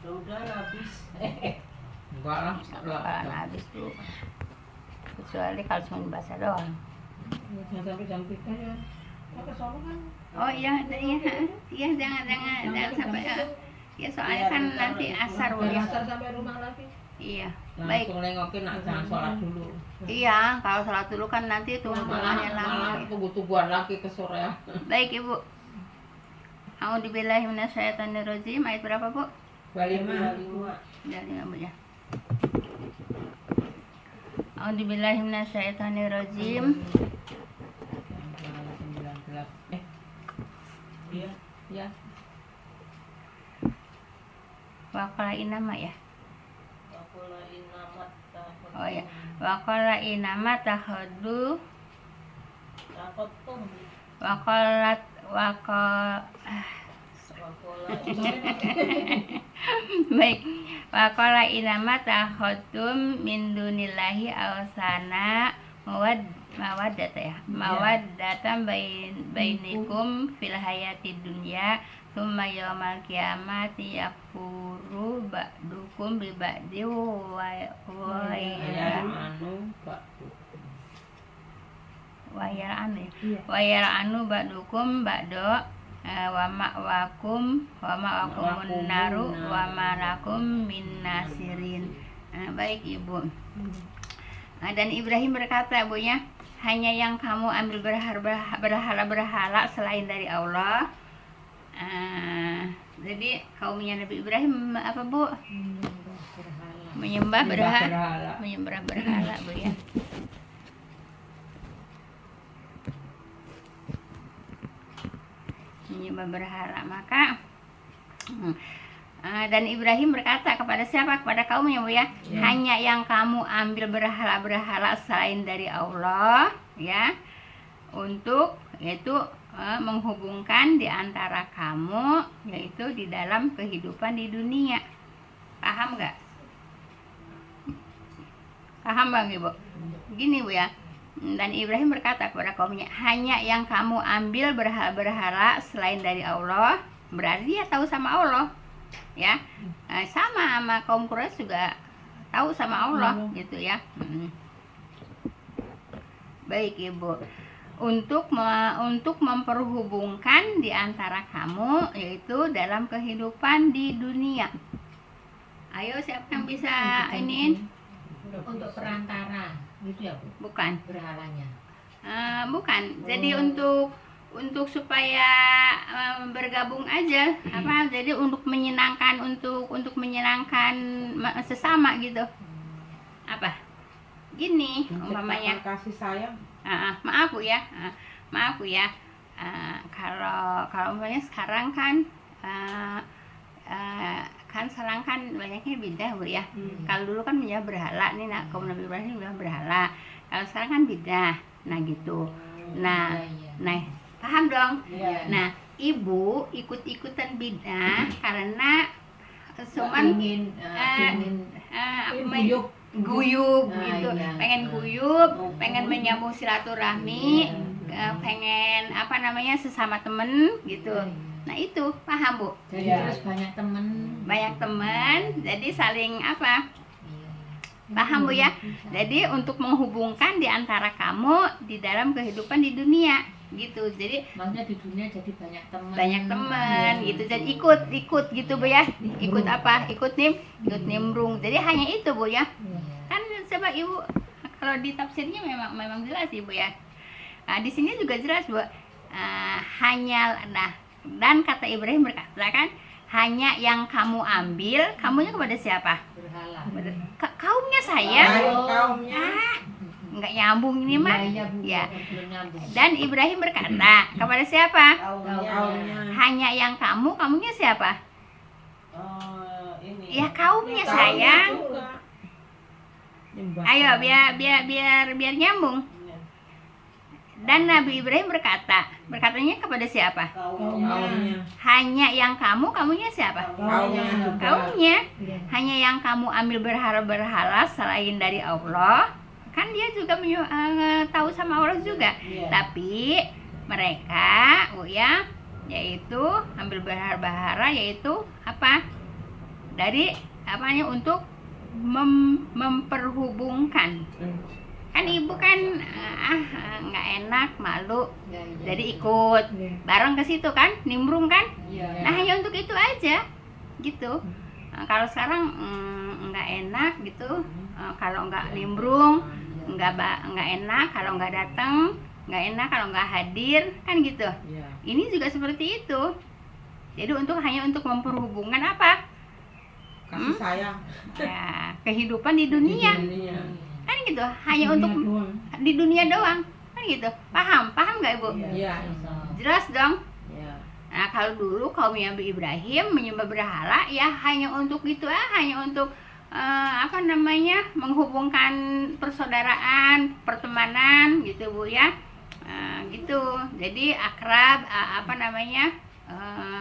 Udah habis. Enggak lah, Bakalan habis tuh. Kecuali kalau cuma dibaca doang. Jangan sampai jam 3 ya. Apa soalnya kan? Oh iya, iya jangan sampai ya soalnya kan nanti asar Dari ya. asar sampai rumah lagi. Iya, baik. Langsung nengokin, nak jangan sholat dulu. Iya, kalau sholat dulu kan nanti tuh rumahnya lama. Malah tunggu-tungguan lagi ke sore. Baik Ibu. A'udzubillahi minasyaitonirrajim. Ayat berapa Bu? 25. Dari Bu ya. A'udzubillahi minasyaitonirrajim. 19. Iya. Ya. Wa qala inama ya. Waqala innamat takhudum. Oh ya. Wa qala inama takhuddu Takhudum. wa qalat wa baik. Wa qala inama takhudum min dunillahi awsana mawaddata ya. Mawaddatan bainikum fil hayati dunya tsumma yaumal qiyamati yakfuru ba'dukum bi ba'di wa yal'anu ba'dukum ba'do wa ma'wakum naru wa ma lakum min nasirin. Baik Ibu. Dan Ibrahim berkata Bu ya, hanya yang kamu ambil berhala selain dari Allah. Jadi kaumnya Nabi Ibrahim apa Bu? Menyembah berhala. Menyembah berhala Bu ya. Menyembah berhala. Maka dan Ibrahim berkata kepada siapa? Kepada kaumnya Bu ya. Hanya yang kamu ambil berhala selain dari Allah ya, untuk yaitu menghubungkan di antara kamu, yaitu di dalam kehidupan di dunia. Paham nggak? Paham Bang Ibu? Gini Bu ya. Dan Ibrahim berkata kepada kaumnya, hanya yang kamu ambil berhala selain dari Allah, berarti dia tahu sama Allah ya. Sama kaum Quraisy juga tahu sama Allah gitu ya. Baik Ibu. Untuk memperhubungkan di antara kamu, yaitu dalam kehidupan di dunia. Ayo siapa yang bisa ini? Untuk perantara gitu ya Bu? Bukan. Berhalanya. Bukan. Jadi untuk supaya bergabung aja apa? Jadi untuk menyenangkan sesama gitu. Apa? Gini umpamanya. Kasih sayang. Maaf Bu ya. Kalau umpamanya sekarang kan sekarang kan banyaknya beda Bu ya. Kalau dulu kan menyembah berhala nih, kaum Nabi Ibrahim menyembah berhala. Kalau sekarang kan beda. Nah gitu. Nah, paham dong? Nah, Ibu ikut-ikutan beda karena cuman guyub gitu. Pengen guyub, pengen menyambung silaturahmi, pengen sesama temen gitu. Nah itu paham Bu? Jadi terus banyak teman, jadi saling apa? Paham Bu ya? Jadi untuk menghubungkan di antara kamu di dalam kehidupan di dunia gitu. Jadi maksudnya di dunia jadi banyak teman gitu. Jadi ikut gitu Bu ya. Ikut apa? Ikut nimbrung. Jadi hanya itu Bu ya. Kan coba Ibu kalau di tafsirnya memang jelas Ibu ya. Nah, di sini juga jelas Bu. Dan kata Ibrahim berkata kan, hanya yang kamu ambil, kamunya kepada siapa? berhala. Kaumnya saya. Kaumnya. Nggak nyambung ini mah. Ya. Dan Ibrahim berkata kepada siapa? Kaumnya. Hanya yang kamunya siapa? Ini. Ya kaumnya sayang. Ayo biar nyambung. Dan Nabi Ibrahim berkatanya kepada siapa? Kaumnya. Hanya yang kamunya siapa? Kaumnya. Hanya yang kamu ambil berhala selain dari Allah, kan dia juga tahu sama Allah juga. Tapi mereka yaitu ambil berhala yaitu apa? dari apanya untuk memperhubungkan. Kan ibu kan nggak enak, malu, jadi ikut bareng ke situ kan, nimbrung kan. Nah hanya untuk itu aja gitu. Kalau sekarang nggak enak gitu, kalau nggak nimbrung, nggak enak kalau nggak datang, nggak enak kalau nggak hadir kan gitu. Ini juga seperti itu. Jadi hanya untuk memperhubungkan apa? Kasih sayang. Ya, kehidupan di dunia. Kan gitu, hanya untuk di dunia doang kan gitu. Paham nggak ibu? Iya. Jelas dong. Iya. Nah kalau dulu kaum Nabi Ibrahim menyembah berhala ya hanya untuk gitu, hanya untuk menghubungkan persaudaraan, pertemanan gitu bu ya. Gitu, jadi akrab,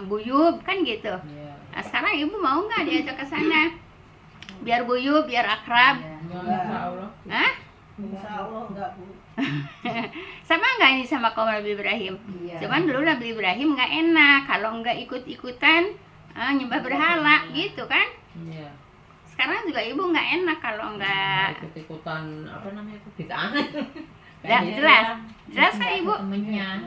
guyub kan gitu. Nah, sekarang ibu mau nggak diajak ke sana biar guyub, biar akrab? Insya Allah. Hah? Insya Allah enggak bu. Sama nggak ini sama kaum Nabi Ibrahim? Cuman dulu Nabi Ibrahim nggak enak kalau nggak ikut-ikutan nyembah berhala gitu kan. Iya. Sekarang juga ibu nggak enak kalau nggak Ikut-ikutan bid'ah. jelas kan ibu? Temennya.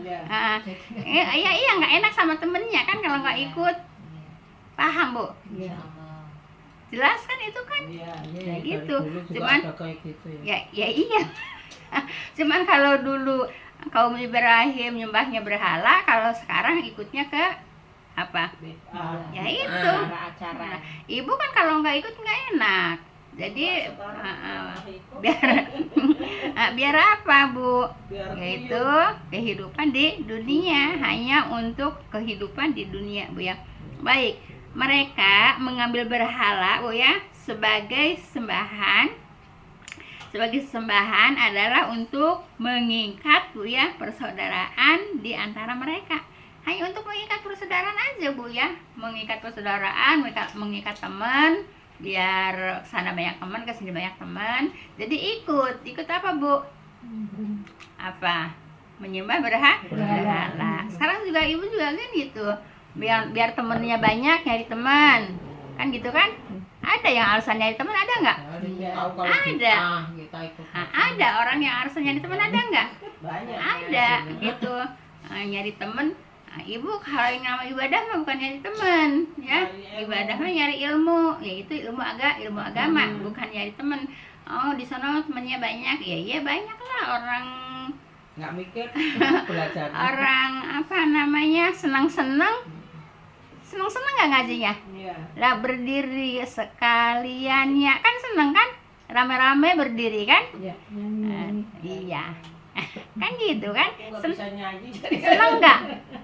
Iya nggak enak sama temennya kan kalau nggak ikut. Paham bu? Jelas kan itu kan? Iya. Ya gitu. Cuman kayak gitu ya. ya iya. Cuman kalau dulu kaum Ibrahim nyembahnya berhala, kalau sekarang ikutnya ke apa? Ya itu. Acara. Ibu kan kalau nggak ikut nggak enak. Jadi biar apa bu? Yaitu kehidupan di dunia, hanya untuk kehidupan di dunia bu ya. Baik, mereka mengambil berhala bu ya sebagai sembahan. Sebagai sembahan adalah untuk mengikat bu ya persaudaraan di antara mereka. Hanya untuk mengikat persaudaraan aja bu ya, mengikat persaudaraan, mengikat teman, biar sana banyak teman, ke sini banyak teman. Jadi ikut apa bu? Apa? Menyembah berhala. Sekarang juga ibu juga kan gitu, biar temennya banyak, nyari teman, kan gitu kan? Ada yang alasan nyari teman, ada nggak? Ada. Ada orang yang alasan nyari teman, ada nggak? Banyak. Ada gitu. Nyari teman. Ibu kalau yang nama ibadah mah bukan nyari teman ya. Ibadah mah nyari ilmu, yaitu ilmu agama, bukan nyari teman. Oh di sana temannya banyak, ya iya banyak lah orang Nggak mikir belajar. orang senang-senang nggak ngajinya. Iya. Lah berdiri sekalian ya kan seneng kan, rame-rame berdiri kan. Iya. Kan gitu kan. Nggak bisa nyanyi. Seneng nggak?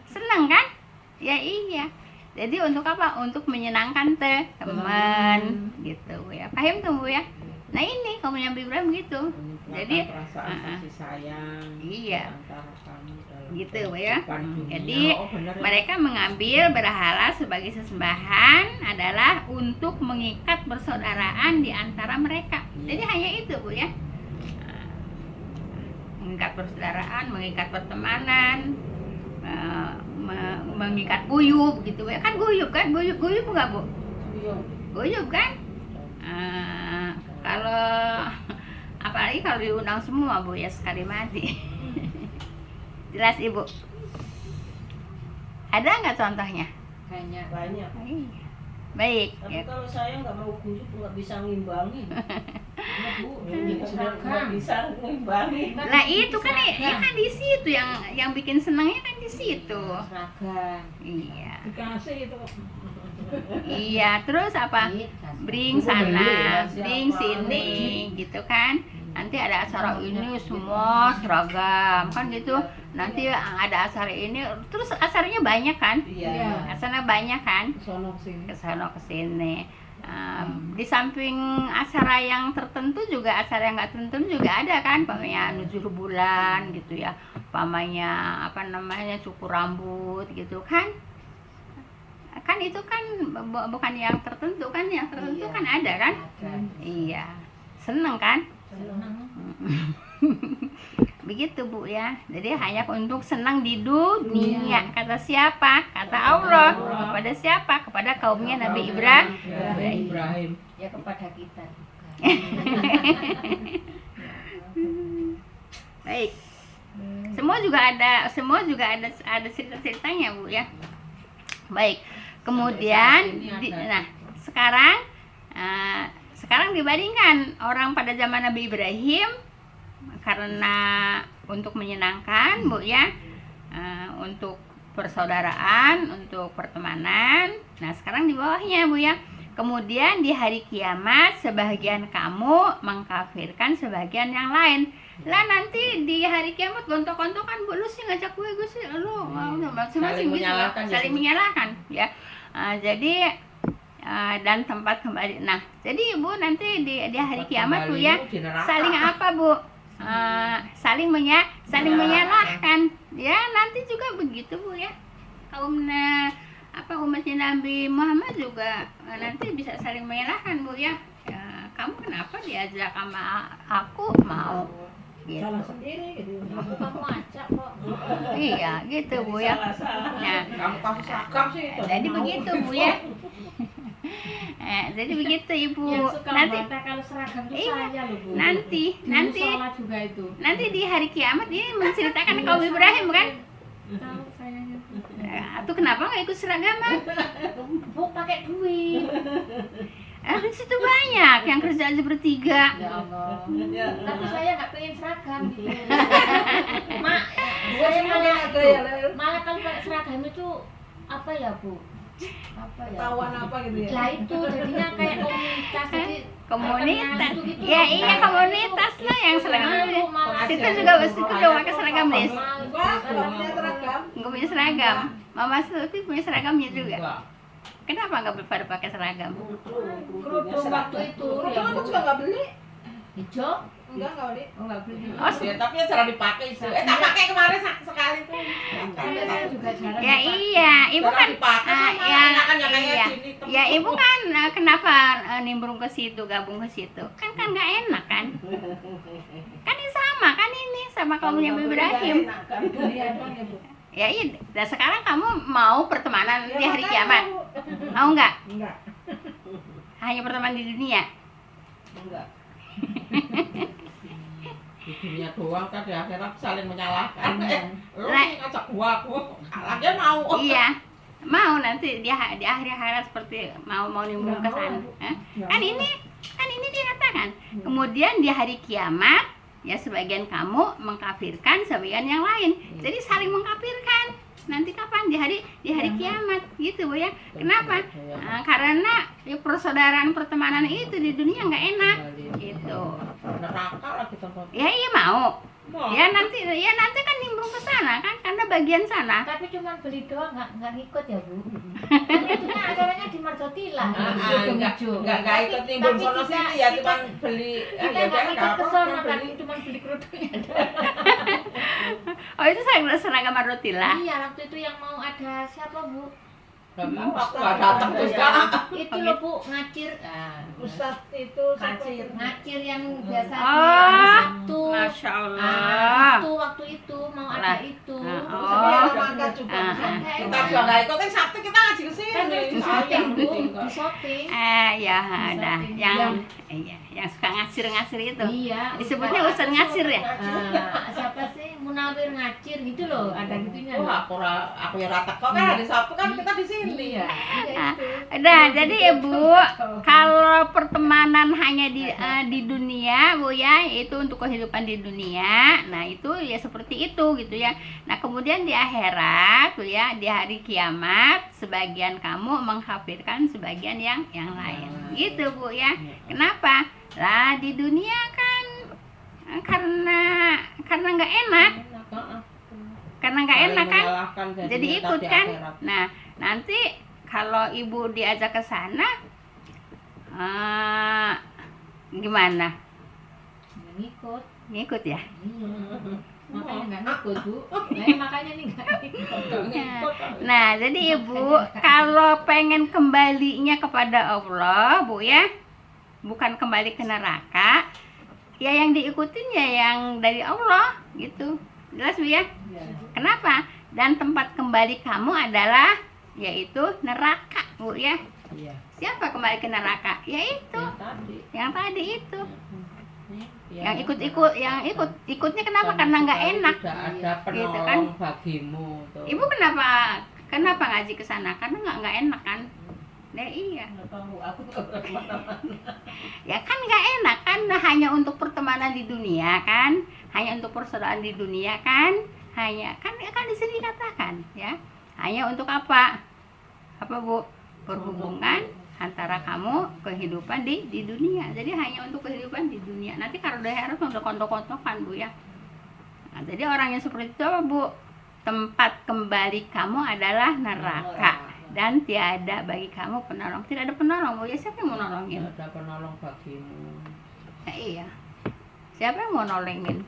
Seneng kan? Ya iya. Jadi untuk apa? Untuk menyenangkan teman gitu ya. Paham tuh bu ya? Nah ini kaum Nabi Ibrahim gitu. Jadi perasaan kasih sayang. Iya. Antara kamu dalam Gitu bu ya. kehidupan dunia. Jadi Bener ya. mereka mengambil berhala sebagai sesembahan adalah untuk mengikat persaudaraan di antara mereka. Jadi hanya itu bu ya. Mengikat persaudaraan, mengikat pertemanan, mengikat guyub gitu ya. Kan guyub enggak bu? Guyub kan? Kalau apalagi kalau diundang semua bu ya sekali mati. Jelas ibu? Ada nggak contohnya? Banyak. Iya. Baik Tapi ya. kalau saya nggak mau guyub nggak bisa ngimbangin. Seragam. Nggak bisa ngimbangin. Lah itu kan ya kan di situ yang bikin senangnya kan di situ. Seragam. Iya. Dikasih itu. Iya, terus apa? Bring sana, bring sini gitu kan. Nanti ada acara ini semua seragam kan gitu. Nanti ada acara ini, terus acaranya banyak kan? Iya. Acaranya banyak kan? Sono sini. Ke sono ke sini. Di samping acara yang tertentu juga acara yang nggak tertentu juga ada kan, pamanya nuzul bulan gitu ya, pamanya cukur rambut gitu kan itu kan bukan yang tertentu kan, yang tertentu kan ada kan. Iya, seneng kan. Begitu bu ya. Jadi hanya untuk senang di dunia. Kata siapa? Kata Allah. Kepada kepada siapa? Kepada kaumnya Nabi Ibrahim. Ibrahim. Ya kepada kita. Baik. Semua juga ada cerita-ceritanya, Bu ya. Baik. Kemudian nah, sekarang dibandingkan orang pada zaman Nabi Ibrahim karena untuk menyenangkan, Bu ya. Untuk persaudaraan, untuk pertemanan. Nah, sekarang di bawahnya, Bu ya. Kemudian di hari kiamat sebagian kamu mengkafirkan sebagian yang lain. Lah nanti di hari kiamat gontok-gontokan, Bu, lu sih ngajak gue sih lu masing-masing gitu, saling menyalahkan ya. Jadi dan tempat kembali. Nah, jadi Bu nanti di hari kiamat, Bu ya, saling apa, Bu? Saling menyalahkan. Ya, nanti juga begitu, Bu ya. Umatnya Nabi Muhammad juga nanti bisa saling menyalahkan, Bu ya. Kamu kenapa diajak sama aku mau? Gitu. Salah sendiri gitu. Kamu ajak kok. Iya, gitu, Bu ya. Nah, Kamu kasih seragam sih itu. jadi begitu, Bu ya. Jadi begitu, Ibu. Yang suka Nanti membatalkan seragam itu Iya. saya loh, Bu. nanti Di musola juga itu. nanti di hari kiamat dia menceritakan kaum Ibrahim kan. Tahu sayanya. Tuh kenapa nggak ikut seragaman? Bu pakai duit. Di situ banyak yang kerja aja bertiga. Ya Allah. Ya. Tapi saya nggak pengen seragam gitu. Mak, Gua saya sih malah ada ya, Lel. malah kalau pakai seragam itu apa ya, Bu? Apa ya? Ketahuan apa gitu ya. Lah itu jadinya kayak komunitas jadi Komunitas. gitu-gitu. Ya iya, komunitas lah yang seragam. Situ juga pakai seragam nih. Gua kalau punya seragam. Nggak punya seragam. Mama Suti punya seragamnya juga. Enggak. Kenapa nggak pada pakai seragam? Kerudung waktu itu Kerudung ya, aku Bu. juga nggak beli. Hijau? Enggak beli. Oh, nggak beli. Oh, Ya, tapi ya jarang dipakai sih. Tak pakai kemarin sekali tuh. Saya juga jarang. ya pakai. iya, ibu Jarang kan dipakai sama ya, enakan yang kayak iya. gini, temen. Ya ibu kan kenapa nimbrung ke situ, gabung ke situ? Kan nggak enak kan? Kan ini sama kan ini sama kaumnya Nabi Ibrahim. Kan beli apa ya, Bu? Ya iya, dan sekarang kamu mau pertemanan Ya, di hari makanya, kiamat? Bu. Mau nggak? Enggak. Hanya pertemanan di dunia? Enggak. Di dunia doang kan di akhirat saling menyalahkan. Lu sih ngajak gua, aku kalahnya mau. Iya, mau nanti di akhir hayat seperti mau nimbrung ke sana. Kan ini dikatakan. Kemudian di hari kiamat ya sebagian kamu mengkafirkan sebagian yang lain. Jadi saling mengkafirkan. Nanti kapan di hari kiamat gitu, Bu ya. Kenapa? Karena ya, persaudaraan pertemanan itu di dunia nggak enak gitu. Neraka lagi tempat. Ya iya mau. Mau. Ya nanti kan nimbrung ke sana kan karena bagian sana. Tapi cuma beli doang nggak ngikut ya, Bu. Karena itu kan acaranya di Margotila. Enggak ikut nimbun sono sini ya cuma beli Kita ya nggak udah, ikut ke apa, sono kan kan beli. cuma beli kerudungnya. Oh itu seragam Marotila. Iya, waktu itu yang mau ada siapa, Bu? Nggak tahu, aku nggak datang tuh sekarang. Itu loh, Bu, ngacir. Ustaz itu Ngacir yang biasa di Oh, Sabtu. Masya Ah, Allah. itu waktu itu mau Lah. ada itu. Oh. mangga juga. Kita juga nggak ikut kan Sabtu kita ngaji ke sini. Kan di syuting, Bu, di syuting. Ya ada yang suka ngasir itu. Iya. Disebutnya Ustaz ngasir ya? Siapa sih? Munawir ngacir gitu loh, ada gitunya. Wah, aku ya rata kok kan hari Sabtu kan kita di sini. Iya, Ah, itu. Udah, jadi Ibu, kalau pertemanan hanya di dunia, Bu ya, itu untuk kehidupan di dunia. Nah, itu ya seperti itu gitu ya. Nah, kemudian di akhirat, Bu ya, di hari kiamat, sebagian kamu mengkafirkan sebagian yang lain. Gitu, Bu ya. Kenapa? Lah, di dunia kan karena nggak enak. Karena nggak enak kan? Jadi ikut kan. Nah, nanti kalau ibu diajak ke sana, gimana? Nggak ngikut. Ngikut ya? Makanya nggak ngikut, Bu. Nah, makanya nih nggak ngikut. Nah, jadi ibu kalau pengen kembalinya kepada Allah, Bu ya, bukan kembali ke neraka, ya yang diikutin ya yang dari Allah gitu. Jelas, Bu ya? Kenapa? Dan tempat kembali kamu adalah yaitu neraka, Bu ya. Iya. Siapa kembali ke neraka? Yaitu yang tadi itu. Yang ikutnya kenapa? Karena nggak enak. Tidak ada Gitu penolong kan. bagimu tuh. Ibu kenapa ngaji ke sana? Karena nggak enak kan? Nah, iya. Nggak tahu, aku nggak pernah kemana-mana. Ya kan nggak enak kan, hanya untuk pertemanan di dunia kan, hanya untuk persaudaraan di dunia kan, hanya kan di sini dikatakan ya, hanya untuk apa Bu? Berhubungan antara kamu kehidupan di dunia. Jadi hanya untuk kehidupan di dunia. Nanti kalau udah harus udah kontok-kontokan Bu ya. Nah, jadi orang yang seperti itu apa Bu? Tempat kembali kamu adalah neraka. Dan tiada bagi kamu penolong. Tidak ada penolong, Bu ya. Siapa yang mau nolongin? Tidak ada penolong bagimu. Nah, iya. Siapa yang mau nolongin?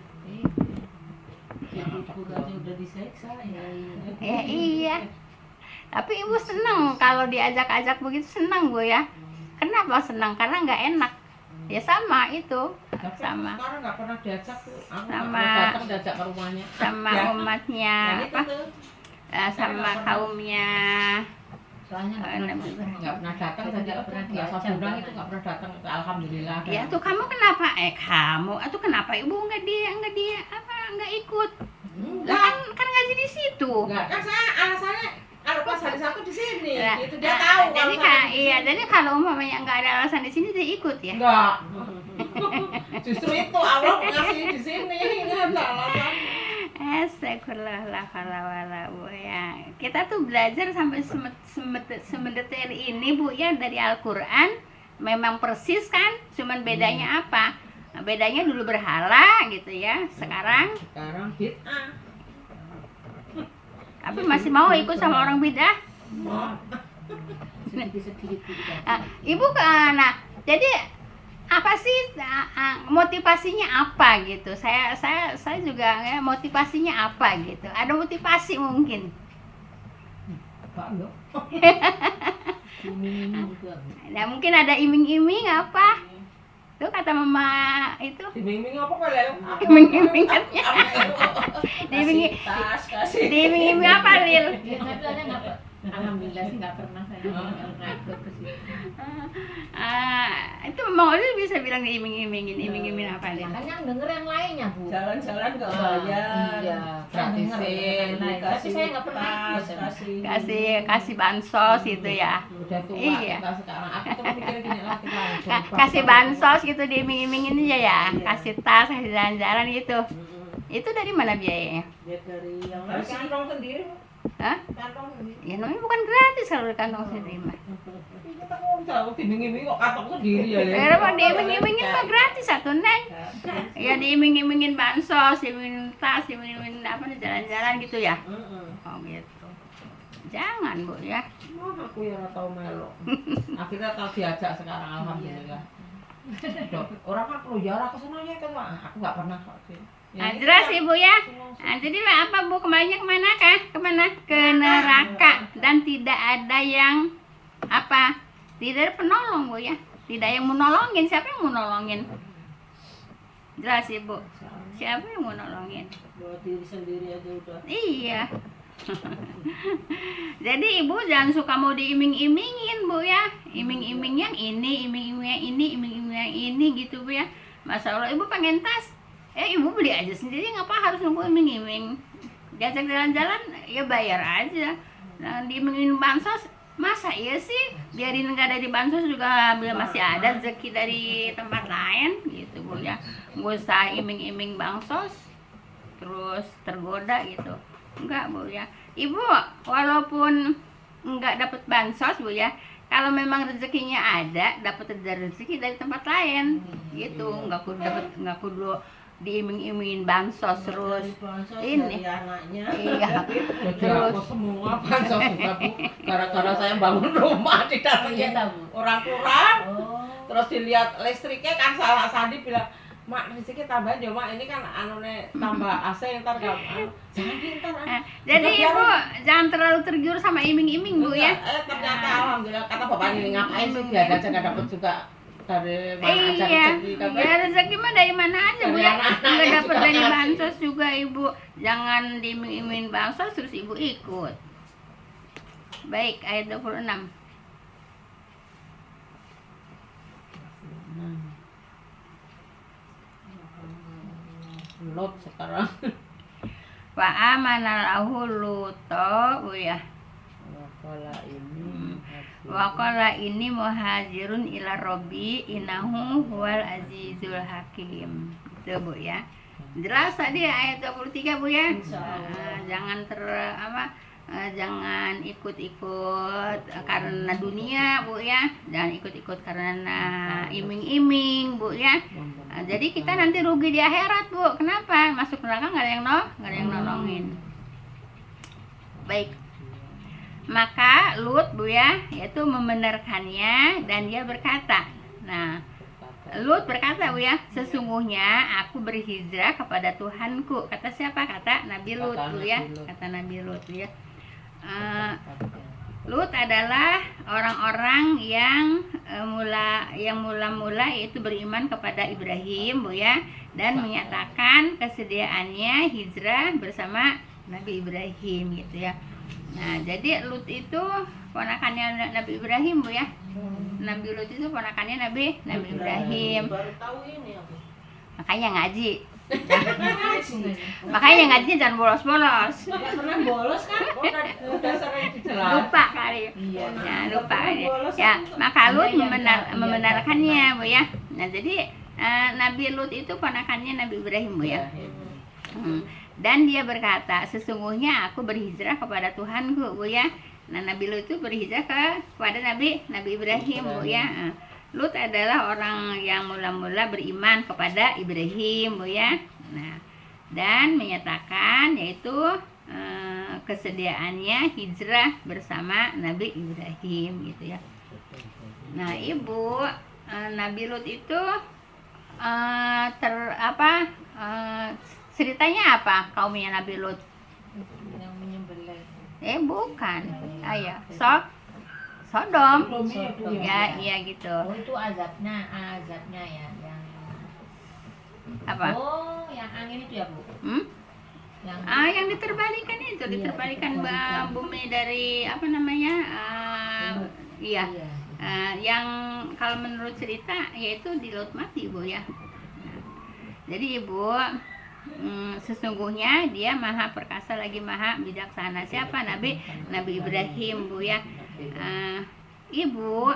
Yang kubur aja udah diseksa ya. Ya iya. Tapi Ibu senang kalau diajak-ajak begitu, senang Bu ya. Kenapa senang? Karena nggak enak. Ya sama itu. Tapi Sama. sekarang nggak pernah diajak tuh. Aku nggak Sama. pernah datang diajak ke rumahnya. Sama Ya. umatnya Yang itu apa? tuh Sama kaumnya. Soalnya nggak pernah datang saja. Nggak pernah Nggak diajak, undang kan? itu nggak pernah datang. Alhamdulillah. Ya tuh kamu kenapa? Kamu atau kenapa Ibu nggak nggak ikut? Lah kan ngaji di situ. Enggak, kan saya alasannya kalau pas hari Sabtu di sini, Lah, itu dia tahu jadi kalau saya di iya, sini. jadi kalau umpamanya nggak ada alasan di sini dia ikut ya. Enggak. Justru itu Allah ngasih di sini, enggak ada alasan. Astagfirullahaladzim Bu ya. Kita tuh belajar sampai semendetail ini Bu ya dari Al-Quran. Memang persis kan, cuman bedanya apa? Nah, bedanya dulu berhala gitu ya. Sekarang Bid'ah. tapi masih mau ikut sama orang bid'ah. sedikit-sedikit. Ibu nah jadi apa sih motivasinya apa gitu? Saya juga ya, motivasinya apa gitu? Ada motivasi mungkin. Pak, enggak. Ini juga. Nah, mungkin ada iming-iming apa? Tuh kata mama itu. Iming-iming apa kalian? Iming-iming katanya. Kasih tas, kasih. Diiming-iming apa Lil? Ya, saya bilangnya nggak. Alhamdulillah sih nggak pernah saya nggak pernah ikut ke situ. Itu Mang Oli bisa bilang diiming-imingin, iming-iming apa Lil? Makanya denger yang lainnya Bu. Jalan-jalan nggak bayar. Iya. Saya denger Gratisin, yang lain. Tapi saya nggak pernah tas, ikut. Kasih bansos gitu ya. Udah tua Iya. kita sekarang. Aku tuh mikir gini lah kita. Kasih bansos gitu diiming-imingin aja ya. Kasih tas, kasih jalan-jalan gitu. Itu dari mana biayanya? Ya dari yang Dari lain. kantong sendiri. Hah? Kantong sendiri. Ya namanya bukan gratis kalau di kantong sendiri mah. Kita kok tahu iming-iming kok kantong sendiri ya. Ya apa diiming-imingin mah gratis satu Neng. Ya diiming-imingin bansos, diimingin tas, diimingin apa nih jalan-jalan gitu ya. Oh gitu. Jangan Bu ya. Mana aku ya tahu melo. Akhirnya tahu diajak sekarang alhamdulillah. Orang kan perlu jarak ke sana ya kan, Pak. Aku nggak pernah kok sih. Nah, jelas Ibu ya. Nah, jadi apa Bu kembalinya kemana kah? Kemana? Ke neraka dan tidak ada yang apa? Tidak ada penolong Bu ya. Tidak yang menolongin. Siapa yang mau nolongin? Jelas Ibu. Siapa yang mau nolongin? Buat diri sendiri aja udah. Iya. Jadi Ibu jangan suka mau diiming-imingin Bu ya. Iming-iming yang ini, iming-iming yang ini, iming-iming yang ini gitu Bu ya. Masya Allah Ibu pengen tas, Ibu beli aja sendiri, ngapa harus nunggu iming-iming? Diajak jalan-jalan ya bayar aja. Nah diiming-iming bansos, masa iya sih? Biarin nggak ada di bansos juga bila masih ada rezeki dari tempat lain gitu Bu ya. Nggak usah iming-iming bansos terus tergoda gitu. Enggak Bu ya. Ibu walaupun enggak dapat bansos Bu ya, kalau memang rezekinya ada, dapat rezeki dari tempat lain gitu. Enggak kudu diiming-imingin bansos terus. Ini. Dari anaknya. Iya. Jadi aku semua bansos juga Bu. Gara-gara saya bangun rumah Iya didatengin tahu. orang kurang. Oh. Terus dilihat listriknya kan salah Sandi bilang, Mak listriknya tambahin ya Mak, ini kan anune tambah AC ntar gak jangan ntar Nah, jadi Ibu jangan terlalu tergiur sama iming-iming Bu ya. Ternyata alhamdulillah kata bapaknya ini ngapain sih dia aja nggak dapat juga dari mana aja Iya, rezeki kan. ya rezeki mah dari mana aja Bu Dari ya. anak-anaknya Enggak dapat juga dari ngasih. bansos juga Ibu. Jangan diiming-imingin bansos terus Ibu ikut. Baik, ayat 26. Lot sekarang. Wa amana lahu Luto, ya. Waqala ini muhajirun ila Robbi innahu huwal azizul hakim. Itu Bu ya. Jelas tadi ayat 23 Bu ya. Jangan jangan ikut-ikut karena dunia Bu ya. Jangan ikut-ikut karena iming-iming Bu ya. Jadi kita nanti rugi di akhirat Bu. Kenapa? Masuk neraka nggak ada yang nolongin. Baik. Maka Lut Bu ya, yaitu membenarkannya dan dia berkata. Nah, Lut berkata Bu ya, sesungguhnya aku berhijrah kepada Tuhanku. Kata siapa? Kata Nabi Lut Bu ya. Kata Nabi Lut Bu ya. Lut adalah orang-orang yang mula-mula yaitu beriman kepada Ibrahim Bu ya, dan menyatakan kesediaannya hijrah bersama Nabi Ibrahim gitu ya. Nah, jadi Lut itu ponakannya Nabi Ibrahim Bu ya. Nabi Lut itu ponakannya Nabi Ibrahim. Baru tahu ini aku. Makanya ngaji. Makanya ngajinya jangan bolos-bolos. Nggak pernah bolos kan? Udah sering dijelas. Lupa kali. Iya. Ya, lupa kali. Ya, maka Lut membenarkannya Bu ya. Nah, jadi Nabi Lut itu ponakannya Nabi Ibrahim Bu ya. Dan dia berkata, sesungguhnya aku berhijrah kepada Tuhanku Bu ya. Nah, Nabi Lut itu berhijrah kepada Nabi Ibrahim Bu ya. Lut adalah orang yang mula-mula beriman kepada Ibrahim Bu ya. Nah, dan menyatakan yaitu kesediaannya hijrah bersama Nabi Ibrahim gitu ya. Nah, Ibu, Nabi Lut itu ceritanya apa kaumnya Nabi Lut? Yang menyembelih. Bukan. Ya. Sodom. Ya, iya gitu. Oh, itu azabnya ya, yang Apa? Oh, yang angin itu ya Bu. Yang Yang diterbalikan itu, diterbalikan bumi dari apa namanya? Iya. Yang kalau menurut cerita yaitu di Laut Mati Bu ya. Nah, jadi Ibu, sesungguhnya dia maha perkasa lagi maha bijaksana. Siapa? Nabi Ibrahim Bu ya. Ibu,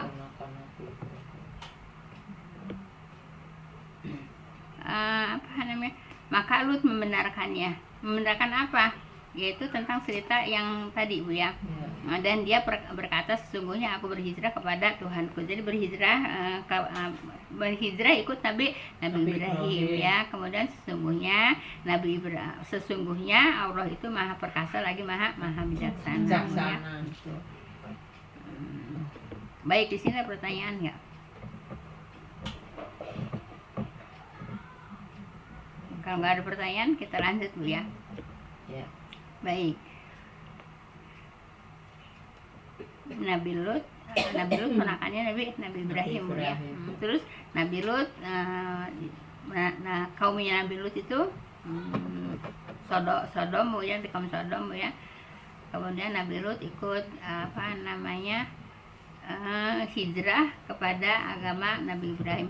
apa namanya? Maka Lut membenarkannya. Membenarkan apa? Yaitu tentang cerita yang tadi Bu ya. Dan dia berkata, sesungguhnya aku berhijrah kepada Tuhanku. Jadi berhijrah ikut Nabi Ibrahim ya. Kemudian sesungguhnya Allah itu maha perkasa lagi maha bijaksana. Ya. Baik, di sini ada pertanyaan nggak? Kalau nggak ada pertanyaan, kita lanjut Bu ya. Ya. Baik. Nabi Lut ponakannya Nabi Ibrahim Bu ya. Terus Nabi Lut, kaumnya Nabi Lut itu Sodom Bu ya, di kaum Sodom Bu ya. Kemudian Nabi Lut ikut hijrah kepada agama Nabi Ibrahim.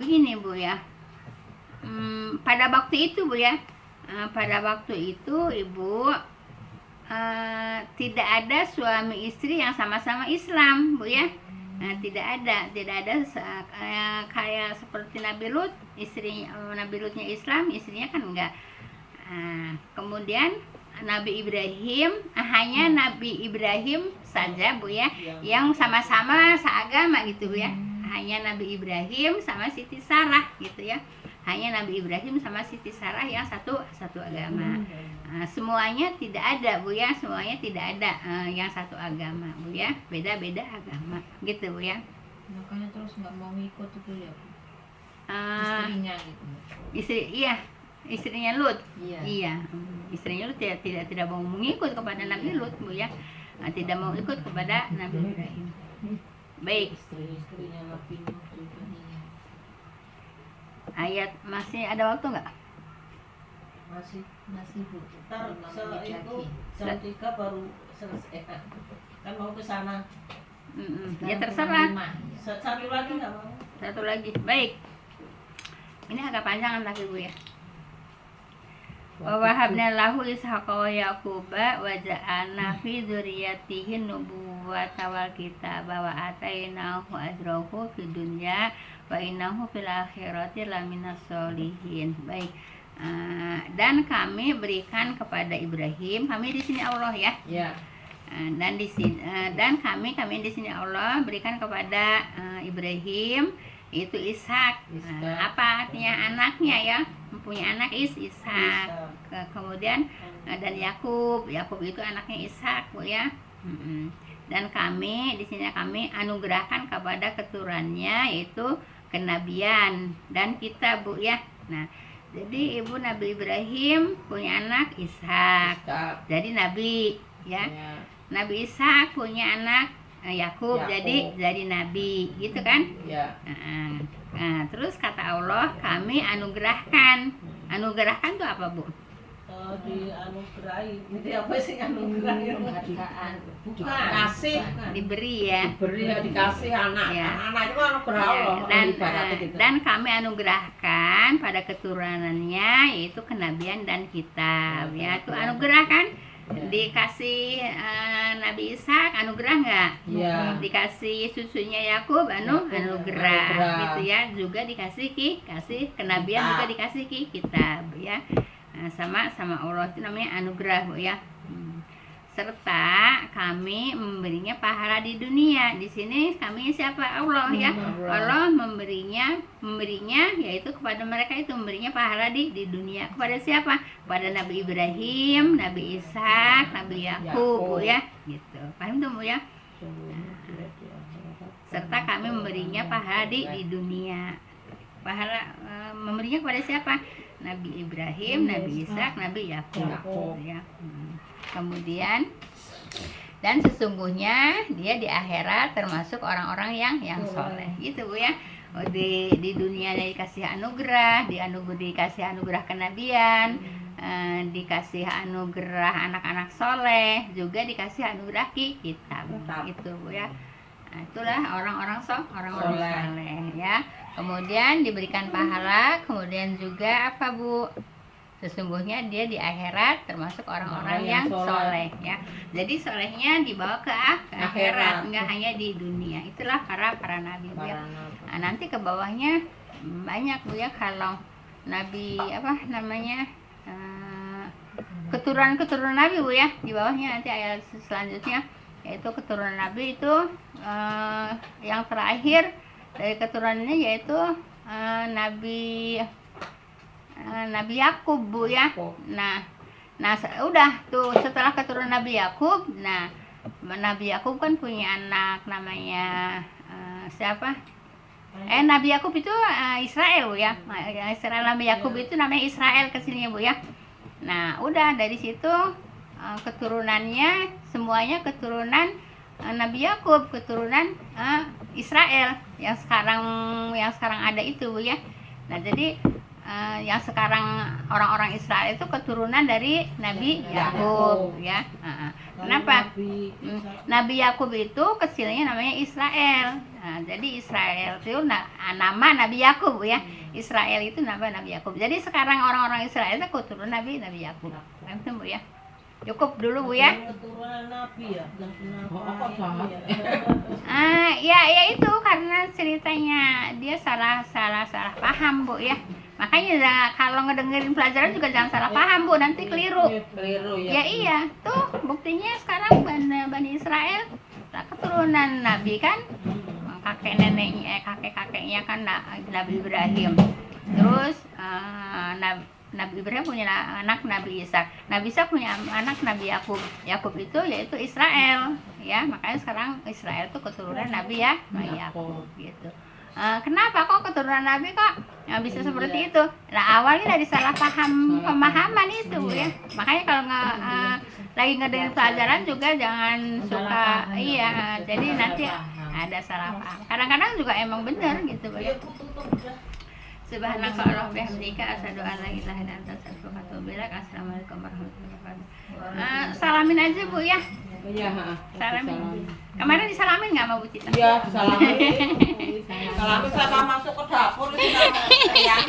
Begini Bu ya, pada waktu itu Bu ya, pada waktu itu Ibu, tidak ada suami istri yang sama-sama Islam Bu ya. Tidak ada kayak seperti Nabi Lut, Nabi Lutnya Islam, istrinya kan enggak. Kemudian Nabi Ibrahim, hanya Nabi Ibrahim saja Bu ya, yang sama-sama seagama gitu Bu ya. Hanya Nabi Ibrahim sama Siti Sarah gitu ya. Hanya Nabi Ibrahim sama Siti Sarah yang satu agama. Semuanya tidak ada Bu ya, semuanya tidak ada yang satu agama Bu ya, beda-beda agama gitu Bu ya. Makanya terus nggak mau ngikut itu ya Bu. Istrinya gitu. Istrinya Lut. Iya. Istrinya Lut tidak mau mengikut kepada Nabi Lut Bu ya. Tidak mau ikut kepada Nabi Ibrahim. Baik. Istri-istrinya Nabi Lut juga. Ayat masih ada waktu nggak? Masih Bu. Ntar itu jam 3 baru selesai. Kan mau ke sana. Ya terserah. Satu lagi nggak mau. Satu lagi. Baik. Ini agak panjang tapi Bu ya. Wa wahabna lahu ishaqa wa yaquba wa ja'alna fi dzurriyyatihi nubuwwata wal kitaba wa atainahu ajrahu fid dunya wa innahu fil akhirati laminas sholihin. Baik. Dan kami berikan kepada Ibrahim, kami di sini Allah ya. Ya. Dan di sini dan kami di sini Allah berikan kepada Ibrahim itu Ishak. Apa artinya anaknya ya? Mempunyai anak Ishak. Kemudian dan Yakub itu anaknya Ishak Bu ya. Dan kami di sini kami anugerahkan kepada keturunannya yaitu kenabian dan kita Bu ya. Nah, jadi ibu Nabi Ibrahim punya anak Ishak. Jadi nabi ya. Nabi Ishak punya anak Yakub, jadi nabi, gitu kan? Ya. Nah, terus kata Allah, kami anugerahkan. Anugerahkan itu apa Bu? Dianugerahi. Itu apa sih anugerah? Penghargaan. Bukan. Kasih. Diberi ya. Diberi ya, dikasih anak. Ya. Anak itu anugerah Allah. Dan kami anugerahkan pada keturunannya yaitu kenabian dan kitab ya. Itu anugerah kan? Dikasih Nabi Ishak anugerah nggak? Iya. Dikasih susunya Yakub anugerah gitu ya. Juga dikasih kasih kenabian juga dikasih kitab ya. Sama Allah itu namanya anugerah Bu ya. Serta kami memberinya pahala di dunia. Di sini kami siapa? Allah ya. Allah memberinya yaitu kepada mereka itu memberinya pahala di dunia. Kepada siapa? Kepada Nabi Ibrahim, Nabi Ishak, Nabi Yakub Bu ya. Gitu. Paham tuh Bu ya? Serta kami memberinya pahala di dunia. Pahala memberinya kepada siapa? Nabi Ibrahim, Nabi Ishak, Nabi Yakub ya. Kemudian dan sesungguhnya dia di akhirat termasuk orang-orang yang soleh gitu Bu ya. Di dunia dikasih anugerah, dikasih anugerah kenabian, dikasih anugerah anak-anak soleh, juga dikasih anugerah kitab gitu Bu ya. Nah, itulah orang-orang soleh ya. Kemudian diberikan pahala, kemudian juga apa Bu? Sesungguhnya dia di akhirat termasuk orang-orang yang soleh ya. Jadi solehnya dibawa ke akhirat, enggak hanya di dunia. Itulah para nabi Bu ya. Nah, nanti ke bawahnya banyak Bu ya kalau nabi apa namanya keturunan nabi Bu ya. Di bawahnya nanti ayat selanjutnya yaitu keturunan nabi itu yang terakhir dari keturunannya yaitu Nabi Yakub Bu ya. Nah udah tuh setelah keturunan Nabi Yakub, nah Nabi Yakub kan punya anak namanya siapa? Nabi Yakub itu Israel Bu ya. Israel Nabi Yakub itu namanya Israel kesininya Bu ya. Nah udah dari situ keturunannya semuanya keturunan Nabi Yakub, keturunan Israel yang sekarang ada itu Bu ya. Nah jadi yang sekarang orang-orang Israel itu keturunan dari Nabi Yakub ya. Kenapa? Nabi Yakub itu kecilnya namanya Israel. Nah, jadi Israel itu nama Nabi Yakub ya. Israel itu nama Nabi Yakub. Jadi sekarang orang-orang Israel itu keturunan Nabi Yakub. Itu Bu ya. Cukup dulu Bu ya. Keturunan Nabi ya. Ya itu karena ceritanya dia salah paham Bu ya. Makanya kalau ngedengerin pelajaran juga jangan salah paham Bu, nanti keliru ya. Iya tuh buktinya sekarang Bani Israel keturunan Nabi kan, kakek-kakeknya kan Nabi Ibrahim. Terus Nabi Ibrahim punya anak Nabi Ishak. Nabi Ishak punya anak Nabi Yakub. Yakub itu yaitu Israel ya. Makanya sekarang Israel itu keturunan Nabi ya, Yakub gitu. Kenapa kok keturunan Nabi kok bisa seperti itu? Nah awalnya dari salah pemahaman itu Bu ya. Makanya kalau lagi ngedengerin pelajaran juga jangan suka jadi nanti ada salah paham. Kadang-kadang juga emang benar gitu Bu ya. Subhanaka Allahumma bihamdika asyhadu an la ilaha illa anta astaghfiruka wa atubu ilaik. Assalamualaikum warahmatullahi wabarakatuh. Salamin aja Bu ya. Iya, Salamin. Kemarin disalamin nggak sama Bu Cita? Iya, disalamin. Salamin saya masuk ke dapur itu sayang.